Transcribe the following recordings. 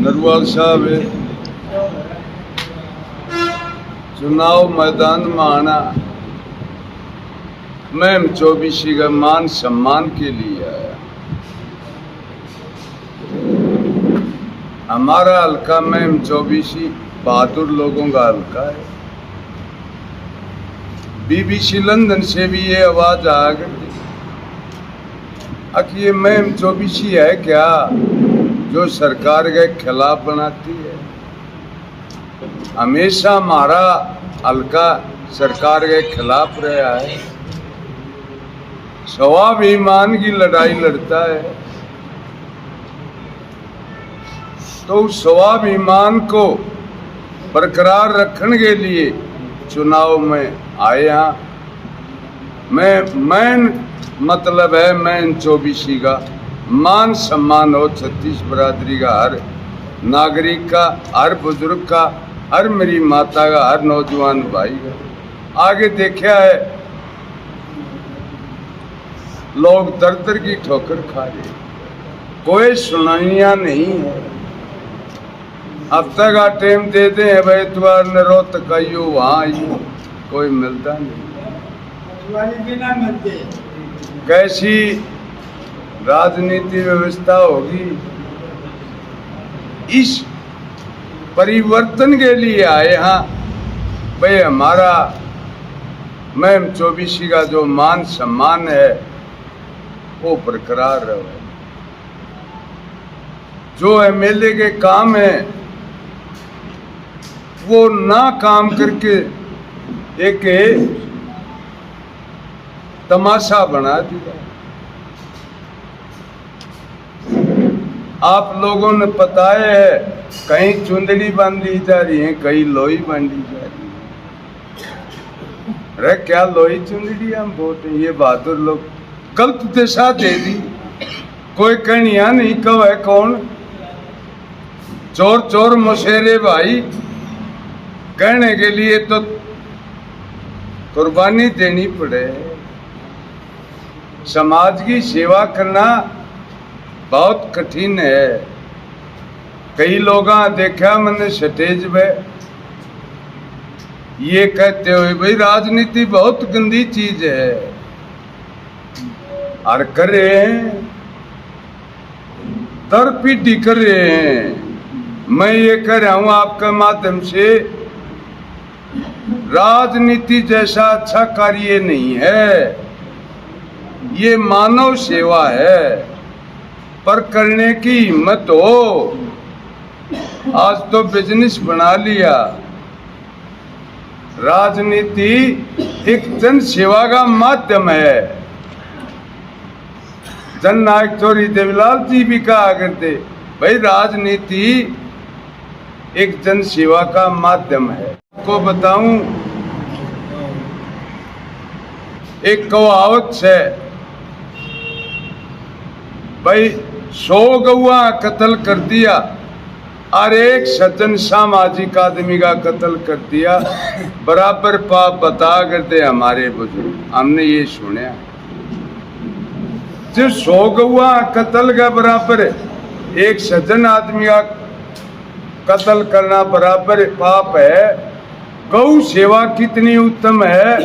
नरवाल साहब चुनाव मैदान में आना मैं चौबीसी का मान सम्मान के लिए आया। हमारा हल्का में चौबीसी बहादुर लोगों का हल्का है। बीबीसी लंदन से भी ये आवाज आ गई कि ये मैम चौबीसी है क्या जो सरकार के खिलाफ बनाती है। हमेशा हमारा हल्का सरकार के खिलाफ रहा है, स्वाभिमान की लड़ाई लड़ता है। तो स्वाभिमान को बरकरार रखने के लिए चुनाव में आया। मैं मतलब है मैं चौबीसी का मान सम्मान हो, छत्तीस बरादरी का, हर नागरिक का, हर बुजुर्ग का, हर मेरी माता का, हर नौजवान भाई का। आगे देखा है लोग दर दर की ठोकर खा रहे, कोई सुनाइया नहीं है। हफ्ते का टाइम देते हैं भाई इतवार ने रो तक आइयो वहाँ आइयो, कोई मिलता नहीं। कैसी राजनीति व्यवस्था होगी। इस परिवर्तन के लिए आए हाँ भाई, हमारा मैम चौबीसी का जो मान सम्मान है वो बरकरार रहे। जो एमएलए के काम है वो ना काम करके एक तमाशा बना दिया। आप लोगों ने बताया है कहीं चुंदड़ी बांधी जा रही है, कहीं लोई बांधी जा रही है। अरे क्या लोई चुंदड़ी हम वोट, ये बहादुर लोग गलत दिशा दे दी। कोई कहनिया नहीं कब है कौन चोर चोर मुशेरे भाई, कहने के लिए तो कुर्बानी देनी पड़े। समाज की सेवा करना बहुत कठिन है। कई लोग देखा मैंने स्टेज पे ये कहते हुए भाई राजनीति बहुत गंदी चीज है, और कर रहे हैं, दर पीटी कर रहे हैं। मैं ये कह रहा हूं आपके माध्यम से, राजनीति जैसा अच्छा कार्य नहीं है। ये मानव सेवा है, पर करने की हिम्मत हो। आज तो बिजनेस बना लिया। राजनीति एक जन सेवा का माध्यम है। जन नायक चौधरी देवीलाल जी भी कहा करते भाई राजनीति एक जन सेवा का माध्यम है। को बताऊं एक कहावत है भाई, 100 गौआ कत्ल कर दिया और एक सज्जन सामाजिक आदमी का कत्ल कर दिया, बराबर पाप बता करते हमारे बुजुर्ग। हमने ये सुना जो 100 गौआ कत्ल का बराबर एक सज्जन आदमी का कत्ल करना बराबर पाप है। गौ सेवा कितनी उत्तम है,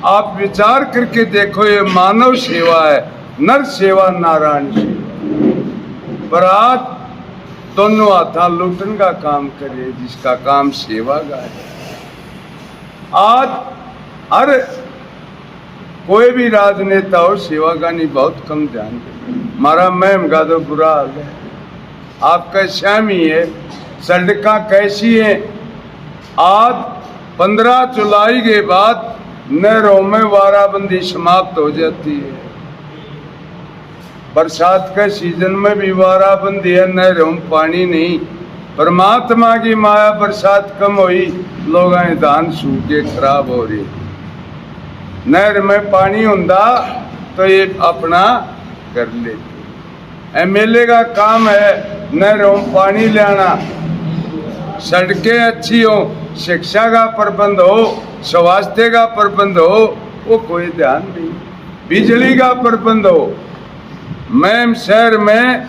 आप विचार करके देखो। ये मानव सेवा है, नर सेवा नारायण सेवा। बरात दोनों हाथा लूटन का काम करे, जिसका काम सेवा का है। आज हर कोई भी राजनेता हो सेवा का नहीं बहुत कम ध्यान दे। हमारा मैम का तो बुरा हाल है, आपका श्याम ही है। सड़का कैसी है, आज 15 जुलाई के बाद नहरों में वाराबंदी समाप्त हो जाती है। बरसात के सीजन में भी वाराबंदी है, नहरों में पानी नहीं। परमात्मा की माया, बरसात कम हुई, लोग धान सूख के खराब हो रही। नहर में पानी हुंदा तो ये अपना कर लेते। एमएलए का काम है नहरों में पानी लाना, सड़कें अच्छी हो, शिक्षा का प्रबंध हो, स्वास्थ्य का प्रबंध हो, वो कोई ध्यान नहीं। बिजली का प्रबंध हो। मैम शहर में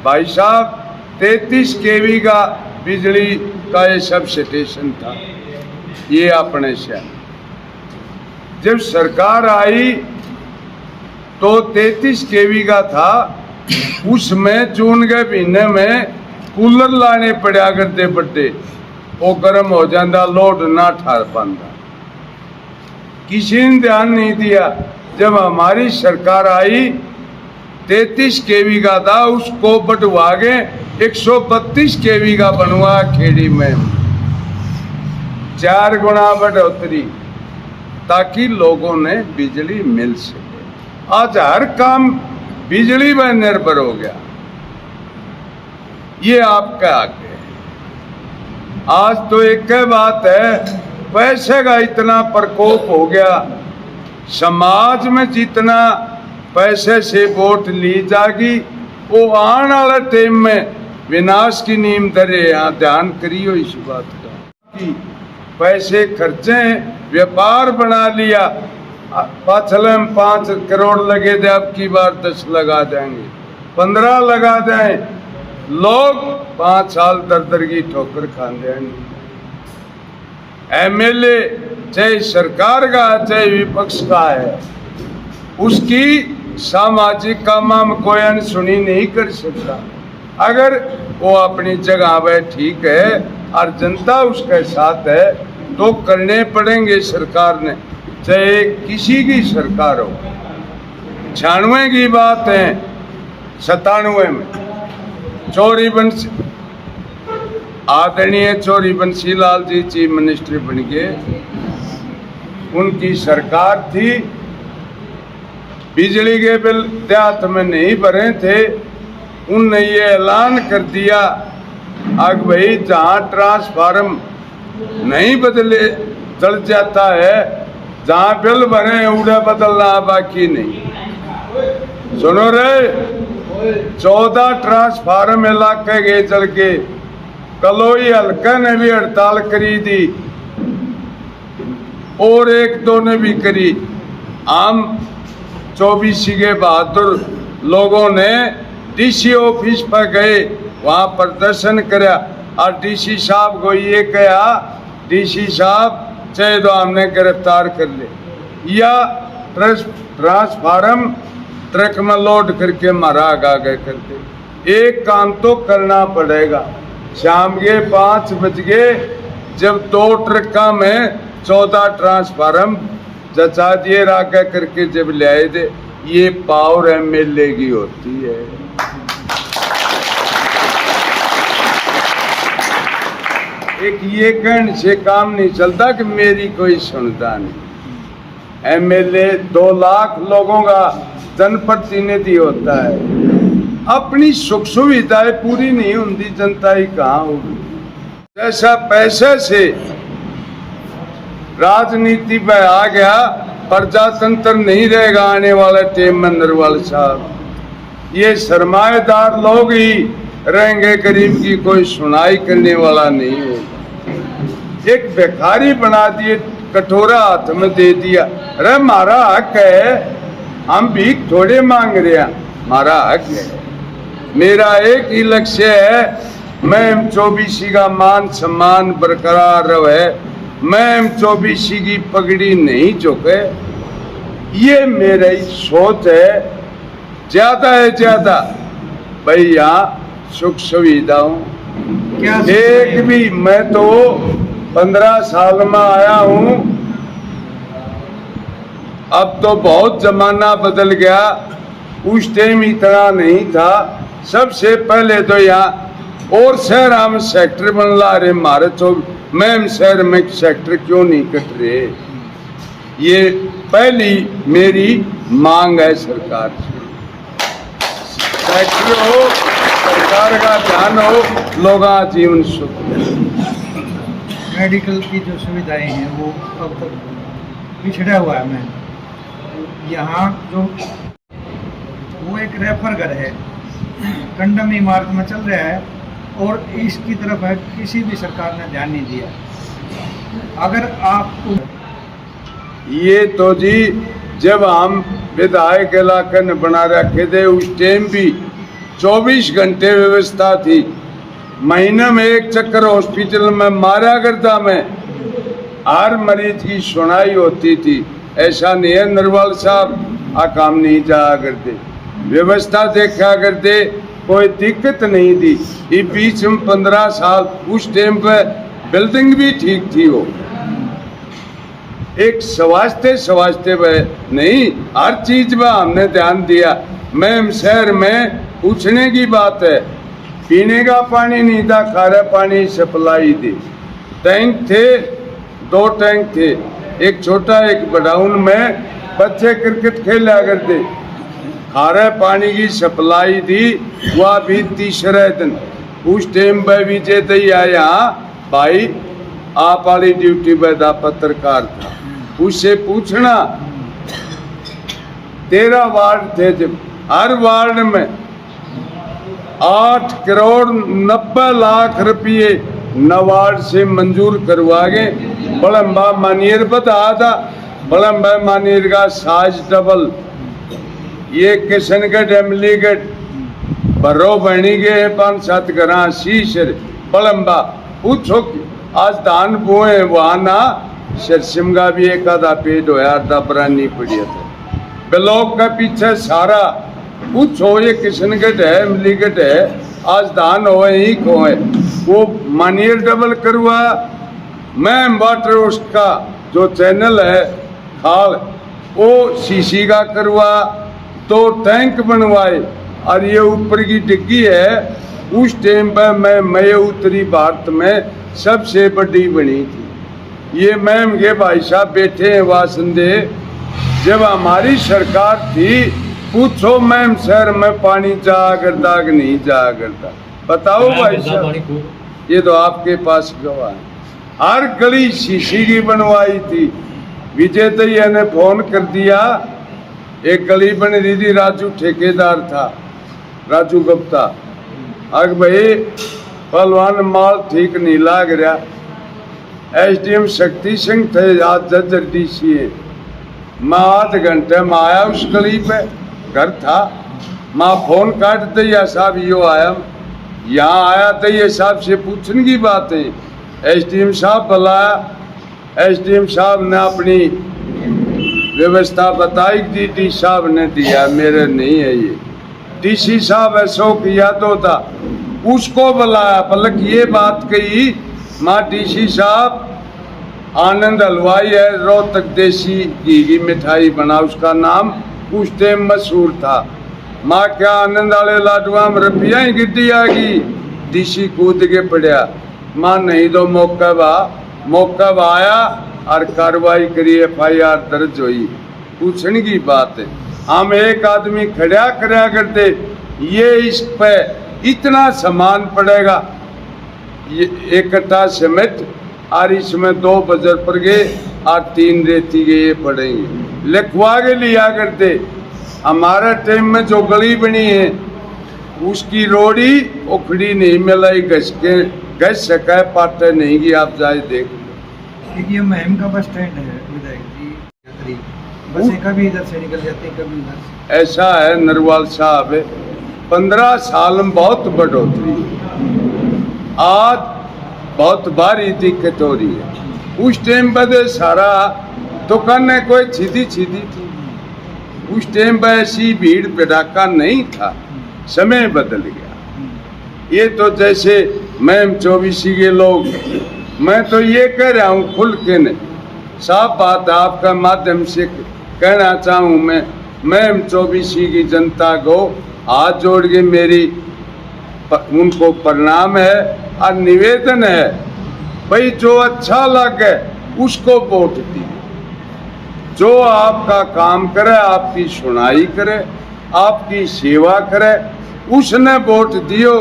भाई साहब 33 केवी का बिजली का ये सब स्टेशन था। ये अपने शहर जब सरकार आई तो 33 केवी का था। उसमें जून के महीने में कूलर लाने पड़ा करते बड़े, वो गर्म हो जाता, लोड ना ठार पाता। किसी ने ध्यान नहीं दिया। जब हमारी सरकार आई 33 केवी का था, उसको बढ़वा के 132 केवी का बनवा खेड़ी में, 4 गुना बढ़ोतरी, ताकि लोगों ने बिजली मिल सके। आज हर काम बिजली पर निर्भर हो गया। ये आपका आगे आज तो एक बात है, पैसे का इतना प्रकोप हो गया। समाज में जितना पैसे से वोट ली जाएगी, वो आने वाले टाइम में विनाश की नींव धरे। यहाँ ध्यान करियो इस बात का कि पैसे खर्चे, व्यापार बना लिया। पाछले में 5 करोड़ लगे थे, अब की बार 10 लगा देंगे, 15 लगा दें। लोग 5 साल दर की ठोकर खा देंगे। एमएलए चाहे सरकार का चाहे विपक्ष का है, उसकी सामाजिक काम में कोई अनसुनी नहीं कर सकता। अगर वो अपनी जगह पे ठीक है और जनता उसके साथ है तो करने पड़ेंगे। सरकार ने, चाहे किसी की सरकार हो। 96 की बात है, 97 में चौरी बंसी, आदरणीय चौरी बंसी लाल जी चीफ मिनिस्टर बन गए। उनकी सरकार थी, बिजली के बिल देहात में नहीं भरे थे। उनने ये ऐलान कर दिया अब भाई जहाँ ट्रांसफार्म नहीं बदले चल जाता है, जहाँ बिल भरे उड़ा बदलना बाकी नहीं। सुनो रे, 14 ट्रांसफार्म इलाके गए चल के। कलोई हल्का ने भी हड़ताल करी थी और 1-2 ने भी करी। आम 24 के बहादुर लोगों ने डीसी ऑफिस पर गए, वहाँ प्रदर्शन कराया और डीसी साहब को ये कहा, डीसी साहब चाहे तो हमने गिरफ्तार कर ले या ट्रांसफार्म ट्रक में लोड करके मारा आगे कर दे। एक काम तो करना पड़ेगा। शाम के 5 बज गए जब 2 ट्रकों में 14 ट्रांसफार्म जचा दिए आगे करके जब ले आए थे। ये पावर एमएलए की होती है। एक ये कहने से काम नहीं चलता कि मेरी कोई सुनता नहीं। एमएलए 2 लाख लोगों का जनप्रतिनिधि होता है। अपनी सुख सुविधाएं पूरी नहीं होती, जनता ही कहाँ होगी। जैसा पैसे से राजनीति पे आ गया, प्रजातंत्र नहीं रहेगा आने वाले टाइम में। नरवाल साहब, ये सरमाएदार लोग ही रहेंगे, गरीब की कोई सुनाई करने वाला नहीं होगा। एक भिखारी बना दिए, कटोरा हाथ में दे दिया। अरे हमारा हक है, हम भीख थोड़े मांग रहे हैं, हमारा हक है। मेरा एक ही लक्ष्य है, मैं M24 का मान सम्मान बरकरार रहे, मैं M24 की पगड़ी नहीं झुके। ये मेरी सोच है। ज्यादा है ज्यादा भाई यहाँ सुख सुविधाओं एक भी, मैं तो 15 साल में आया हूँ, अब तो बहुत जमाना बदल गया। उस टाइम इतना नहीं था। सबसे पहले तो यहाँ और शहर में सेक्टर बन ला रहे मारे, तो मैं शहर में सेक्टर क्यों नहीं कट रहे। ये पहली मेरी मांग है सरकार से। सेक्टर हो, सरकार का ध्यान हो, लोगों का जीवन सुख। मेडिकल की जो सुविधाएं हैं वो अब तक पिछड़ा हुआ है। मैं यहाँ जो वो एक रेफर घर है, कंडम इमारत में चल रहा है और इसकी तरफ है किसी भी सरकार ने ध्यान नहीं दिया। अगर आपको ये तो जी जब हम विधायक इलाके ने बना रखे थे, उस टाइम भी 24 घंटे व्यवस्था थी। महीने में एक चक्कर हॉस्पिटल में मारा करता मैं, हर मरीज की सुनाई होती थी। ऐसा नहीं है नरवाल साहब आ काम नहीं जाया करते, व्यवस्था देखा करते, कोई दिक्कत नहीं थी। ये बीच में 15 साल उस टाइम पे बिल्डिंग भी ठीक थी, वो एक स्वास्थ्य में नहीं, हर चीज में हमने ध्यान दिया। मैम शहर में पूछने की बात है, पीने का पानी नहीं था, खारा पानी सप्लाई थी। टैंक थे, 2 टैंक थे, एक छोटा एक बड़ा। उनमें बच्चे क्रिकेट खेला करते, खारे पानी की सप्लाई थी। वह भी तीसरे दिन उस टाइम पे विजय दैया यहाँ भाई आप वाली ड्यूटी पे था, पत्रकार था, उससे पूछना। 13 वार्ड थे, जब हर वार्ड में 8 करोड़ 90 लाख रुपये नवार्ड से मंजूर करवा गए। बड़म्बा मानियर बता था, बड़म्बा मानियर का साज डबल, ये किशनगढ़ अमलीगढ़ बर्रो बनी गए 5-7 घर शीशर बड़म्बा। पूछो कि आज धान बोए वहाँ ना शरसिम का भी एक आधा पेड़ होया, डबरा नहीं पड़िया था। ब्लॉक का पीछे सारा पूछो, ये किशनगढ़ है अमलीगढ़ है, आज धान हो ही को है। वो मानियर डबल करवा। मैं वाटर उसका जो चैनल है खाल, वो सीसी का करवा, 2 टैंक बनवाए। और ये ऊपर की डिग्गी है, उस टाइम पर मैं उत्तरी भारत में सबसे बड़ी बनी थी। ये मैम के भाई साहब बैठे हैं वासंदे, जब हमारी सरकार थी, पूछो मैम शहर में पानी जाया करता कि नहीं जाया करता, बताओ भाई साहब, ये तो आपके पास गवाह है। हर गली शीशी की बनवाई थी। विजय दैया ने फोन कर दिया, एक गली बन रही थी, राजू ठेकेदार था, राजू गुप्ता। अग भाई पहलवान माल ठीक नहीं लाग रहा, SDM शक्ति सिंह थे, आज जजर DC है। मैं आध घंटे में आया उस गली पे, घर था, माँ फोन काट दैया साहब यो आया, यहाँ आया दैया साहब से पूछने की बात है। SDM साहब बुलाया, SDM साहब ने अपनी व्यवस्था बताई, DD साहब ने दिया, मेरे नहीं है ये। DC साहब अशोक यादव था, उसको बुलाया, पलक ये बात कही, माँ DC साहब आनंद हलवाई है, रोहतक देसी घी की मिठाई बना, उसका नाम उस टाइम मशहूर था। माँ क्या आनंद वाले लाडुआ में रुपया ही गिट्टी आ गई, DC कूद के पड़ा। माँ नहीं तो मौका आया और कार्रवाई करी, FIR दर्ज हुई। पूछने की बात है, हम एक आदमी खड़ा कराया करते, ये इस पे इतना सामान पड़ेगा, ये इकट्ठा सीमेंट और इसमें 2 बजर पड़ गए और 3 रेती के ये पड़ेंगे, लिखवा के लिया करते। हमारे टाइम में जो गली बनी है उसकी रोड़ी उखड़ी नहीं मिलाई, घस सका पाटे नहीं की, आप जाए देख लो। ये महम का बस स्टैंड है विधायक जी, बसें कभी इधर से निकल जाती कभी उधर से। ऐसा है नरवाल साहब, 15 साल में बहुत बढ़ोतरी, आज बहुत भारी दिक्कत हो रही है। उस टाइम पर सारा दुकानें कोई सीधी थी, उस टाइम पर ऐसी भीड़ भड़ाका नहीं था, समय बदल गया। ये तो जैसे मैम 24 के लोग, मैं तो ये कह रहा हूँ खुल के नहीं, साफ बात आपका माध्यम से कहना चाहूँ मैं, मैम 24 की जनता को हाथ जोड़ के मेरी उनको प्रणाम है और निवेदन है, भाई जो अच्छा लगे उसको वोट दी, जो आपका काम करे, आपकी सुनाई करे, आपकी सेवा करे, उसने वोट दियो।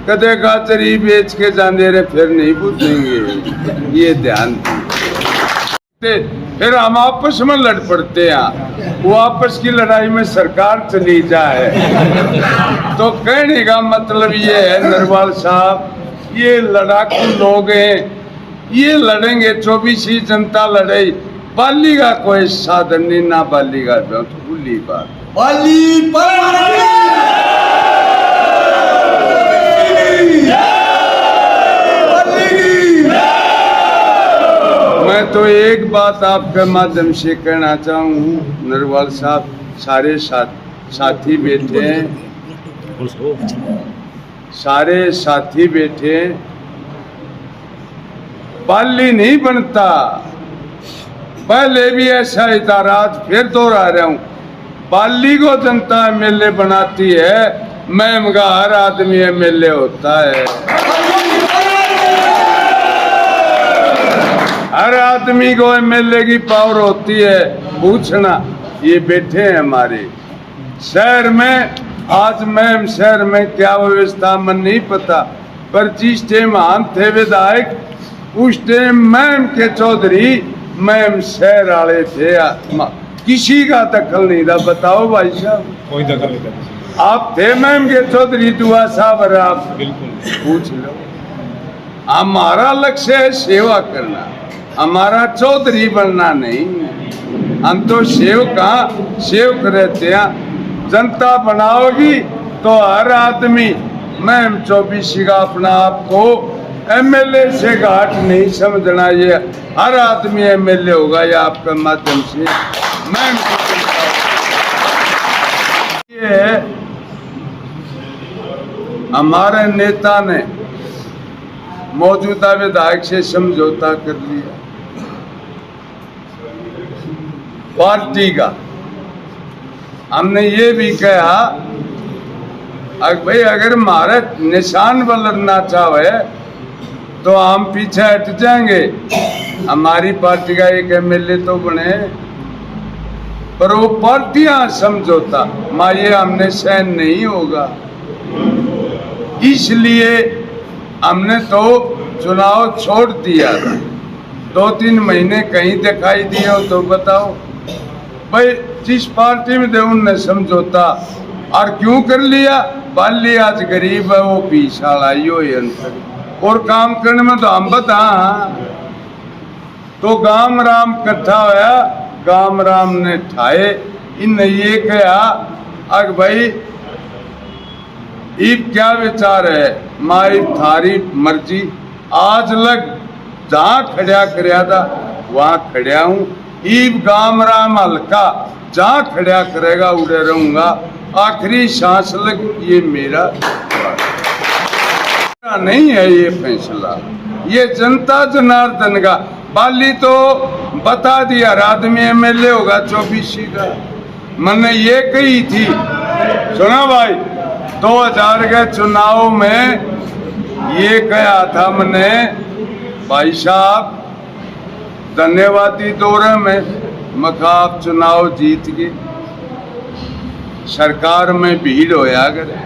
कदे गाजरी बेच के जाने रहे फिर नहीं पूछेंगे, ये ध्यान दीजिए। फिर हम आपस में लड़ पड़ते हैं, वो आपस की लड़ाई में सरकार चली जाए। तो कहने का मतलब ये है नरवाल साहब, ये लड़ाकू लोग हैं, ये लड़ेंगे, 24 जनता लड़े, बाली का कोई साधन नहीं, ना बाली का भूली बात, बाली पर मैं तो एक बात आपके माध्यम से कहना चाहूँ नरवाल साहब, सारे साथी बैठे हैं, सारे साथी बैठे हैं, बाली नहीं बनता। पहले भी ऐसा ही था, आज फिर दोहरा रहा हूँ, बाली को जनता एमएलए बनाती है, मैम का हर आदमी एमएलए होता है। हर आदमी को एमएलए की पावर होती है। पूछना, ये बैठे हैं हमारे शहर में, आज मैम शहर में क्या व्यवस्था मन नहीं पता, पर जिस टाइम हम थे विधायक उस टाइम मैम के चौधरी मैम शहर वाले थे, किसी का दखल नहीं था। बताओ भाई साहब, कोई दखल नहीं था। आप थे मैम के चौधरी दुआ साहब, आप बिल्कुल पूछ लो। हमारा लक्ष्य है सेवा करना, हमारा चौधरी बनना नहीं। हम तो सेवक रहते हैं। जनता बनाओगी तो हर आदमी, मैम 24 का अपना आप को एमएलए से घाट नहीं समझना, ये हर आदमी एमएलए होगा। ये आपके माध्यम से मैम ये हमारे नेता ने मौजूदा विधायक से समझौता कर लिया पार्टी का। हमने ये भी कहा भाई अगर हमारे निशान बदलना चाहे तो हम पीछे हट जाएंगे, हमारी पार्टी का एक एमएलए तो बने, पर वो पार्टियां समझौता ये हमने सहन नहीं होगा। इसलिए हमने तो चुनाव छोड़ दिया था। 2-3 महीने कहीं दिखाई दिए हो तो बताओ भाई, जिस पार्टी में थे उनने समझौता और क्यों कर लिया। बाली आज गरीब है, वो पीछा लाई हो और काम करने में तो हम बता। तो गाम राम इकट्ठा होया, गाम राम ने ठाए, इन ये कहा अग भाई इब क्या विचार है, माई थारी मर्जी। आज लग जहाँ खड़ा करया था वहाँ खड़ा हूँ। ईब गाम राम हल्का जहाँ खड़ा करेगा उड़े रहूंगा, आखिरी सांस लग ये मेरा नहीं है। ये फैसला ये जनता जनार्दन का। बाली तो बता दिया आदमी एमएलए होगा 24 का। मैंने ये कही थी, सुना भाई, 2000 के चुनाव में ये कहा था मैंने, भाई साहब धन्यवादी दौरे में मखाब चुनाव जीत गए, सरकार में भीड़ होया करे,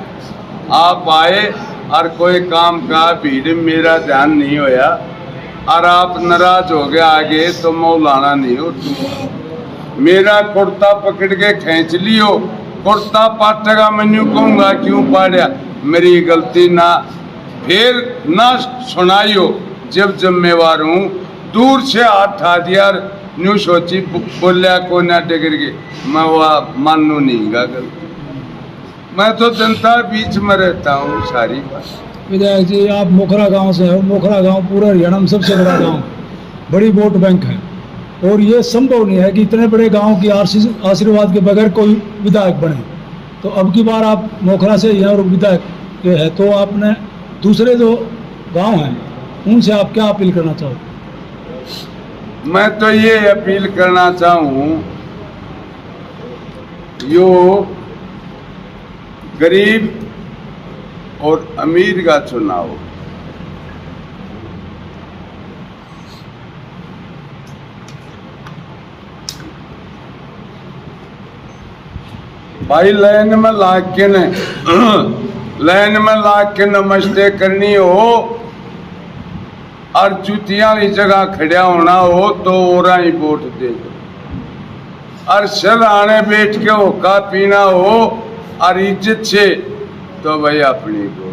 आप आए और कोई काम का भीड़ मेरा ध्यान नहीं होया और आप नाराज हो गए आगे तो मौलाना नहीं हो। मेरा कुर्ता पकड़ के खींच लियो, कुर्ता पाटेगा मैनू कहूँगा क्यों पाड़िया, मेरी गलती ना फिर ना सुनाइयो, जब जिम्मेवार हूँ। दूर से हाथ ठा दिया, न्यू सोची बोलिया को ना डगर के, मैं वह मानू नहीं गा गलती। मैं तो जनता बीच में रहता हूँ सारी बात। विधायक जी, आप मोखरा गांव से हो। मोखरा गांव पूरा हरियाणा में सबसे बड़ा गांव, बड़ी वोट बैंक है, और ये संभव नहीं है कि इतने बड़े गांव की आशीर्वाद के बगैर कोई विधायक बने। तो अब की बार आप मोखरा से हैं और विधायक के हैं, तो आपने दूसरे जो गांव हैं उनसे आप क्या अपील करना चाहो? मैं तो ये अपील करना चाहूँ, यो गरीब और अमीर का चुनाव, भाई लाइन में लाग के ने लाइन में लाग के नमस्ते करनी हो और जुतियां वाली जगह खड़ा होना हो तो ओरा ही वोट दे दो, और सराहने बैठ के होका पीना हो और इज्जत से तो भाई अपनी को